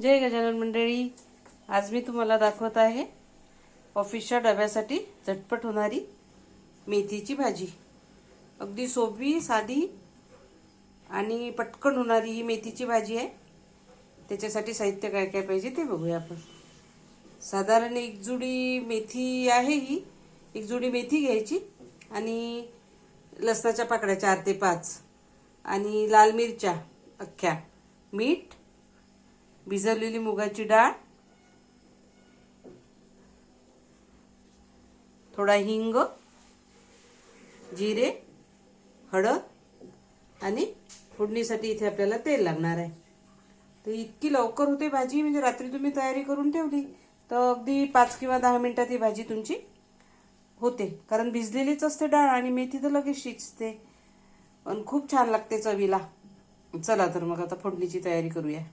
जय गजानन मंडळी, आज मी तुम्हाला दाखवत आहे ऑफिसच्या डब्यासाठी झटपट होणारी मेथीची भाजी। अगदी सोपी, साधी आणि पटकन होणारी ही मेथीची भाजी आहे। त्याच्यासाठी साहित्य काय काय पाहिजे ते बघूया आपण। साधारण एक जुडी मेथी आहे, ही एक जुडी मेथी घ्यायची आणि लसणाच्या पाकळ्या 4 ते 5 आणि लाल मिरच्या अख्ख्या, मीठ, भिजवलेली मुगाची डाळ, थोडा हिंग, जिरे, हळद आणि फोडणीसाठी इथे आपल्याला तेल लागणार आहे। तर इतकी लवकर होते भाजी, म्हणजे रात्री तुम्ही तयारी करून ठेवली तर अगदी 5 किंवा 10 मिनिटात ही भाजी तुमची होते, कारण भिजलेलीच असते डाळ आणि मेथी तर लगेच शिजते आणि खूप छान लागते चवीला। चला तर मग आता फोडणीची तयारी करूया।